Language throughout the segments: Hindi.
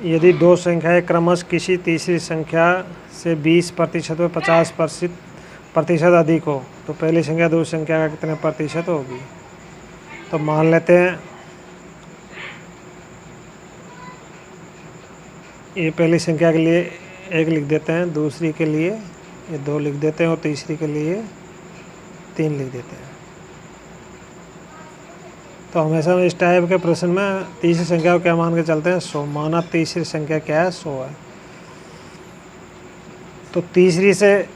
यदि दो संख्याएं क्रमशः किसी तीसरी संख्या से 20% व 50% अधिक हो तो पहली संख्या दूसरी संख्या का कितने प्रतिशत होगी। तो मान लेते हैं ये पहली संख्या के लिए 1 लिख देते हैं, दूसरी के लिए ये 2 लिख देते हैं और तीसरी के लिए 3 लिख देते हैं। तो हमेशा इस टाइप के प्रश्न में तीसरी संख्या को क्या मान के चलते हैं, 100। माना तीसरी संख्या क्या है, 100 है। तो तीसरी से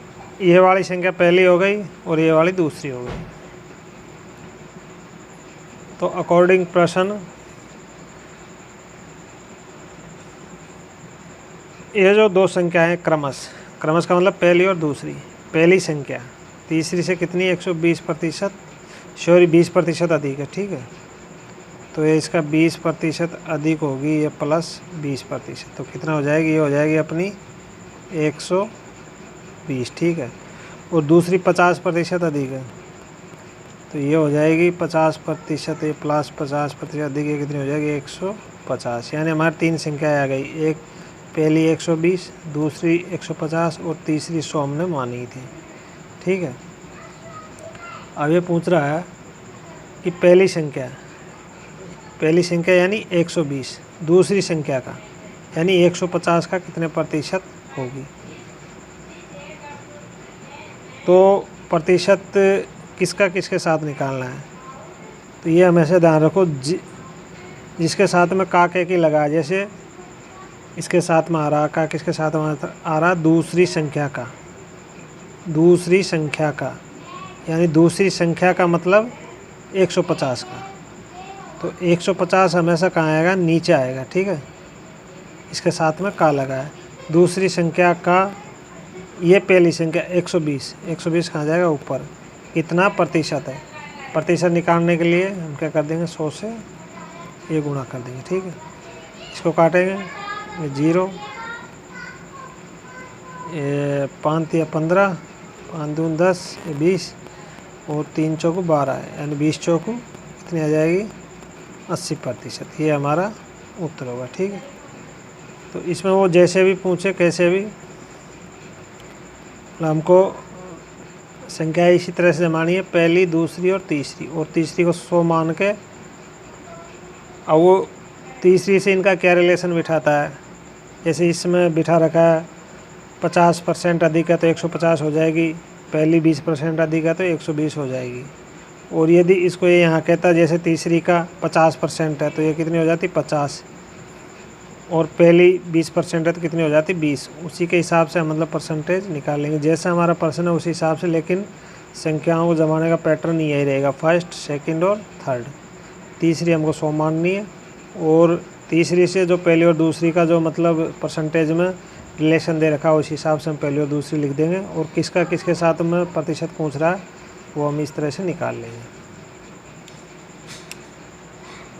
ये वाली संख्या पहली हो गई और ये वाली दूसरी हो गई। तो अकॉर्डिंग प्रश्न ये जो दो संख्याएं क्रमशः का मतलब पहली और दूसरी, पहली संख्या तीसरी से कितनी 120% 20% अधिक है, ठीक है। तो ये इसका 20% अधिक होगी, ये प्लस 20%, तो कितना हो जाएगी, ये हो जाएगी अपनी 120, ठीक है। और दूसरी 50% अधिक है, तो ये हो जाएगी 50%, ये प्लस 50% अधिक, ये कितनी हो जाएगी 150। यानी हमारी 3 संख्याएँ आ गई, एक पहली 120, दूसरी 150 और तीसरी 100 हमने मानी थी, ठीक है। अब ये पूछ रहा है कि पहली संख्या यानी 120, दूसरी संख्या का यानी 150 का कितने प्रतिशत होगी। तो प्रतिशत किसका किसके साथ निकालना है, तो ये हमेशा ध्यान रखो, जिसके साथ में का के की लगा, जैसे इसके साथ में आ रहा का, किसके साथ में आ रहा दूसरी संख्या का यानी दूसरी संख्या का मतलब 150 का। तो 150 हमेशा कहाँ आएगा, नीचे आएगा, ठीक है। इसके साथ में का लगा है। दूसरी संख्या का ये पहली संख्या 120 कहाँ जाएगा, ऊपर। कितना प्रतिशत है, प्रतिशत निकालने के लिए हम क्या कर देंगे, 100 से ये गुणा कर देंगे, ठीक है। इसको काटेंगे, 0, ये 5 या 15, 5 दून 10, ये 20 और 3 चौकू 12 है, यानी 20 चौकू कितनी आ जाएगी 80%। ये हमारा उत्तर होगा, ठीक है। तो इसमें वो जैसे भी पूछे कैसे भी हमको संख्या इसी तरह से जमानी है, पहली दूसरी और तीसरी को 100 मान के। अब वो तीसरी से इनका क्या रिलेशन बिठाता है, जैसे इसमें बिठा रखा है 50% अधिक है तो 150 हो जाएगी, पहली 20% अधिक है तो 120 हो जाएगी। और यदि इसको ये यहाँ कहता है जैसे तीसरी का 50% है तो ये कितनी हो जाती 50, और पहली 20% है तो कितनी हो जाती 20। उसी के हिसाब से मतलब परसेंटेज निकाल लेंगे, जैसा हमारा पर्सन है उसी हिसाब से। लेकिन संख्याओं को जमाने का पैटर्न यही रहेगा, फर्स्ट, सेकंड और थर्ड। तीसरी हमको 100 माननी है, और तीसरी से जो पहली और दूसरी का जो मतलब परसेंटेज में रिलेशन दे रखा है उस हिसाब से हम पहली और दूसरी लिख देंगे। और किसका किसके साथ में प्रतिशत पूछ रहा है वो हम इस तरह से निकाल लेंगे।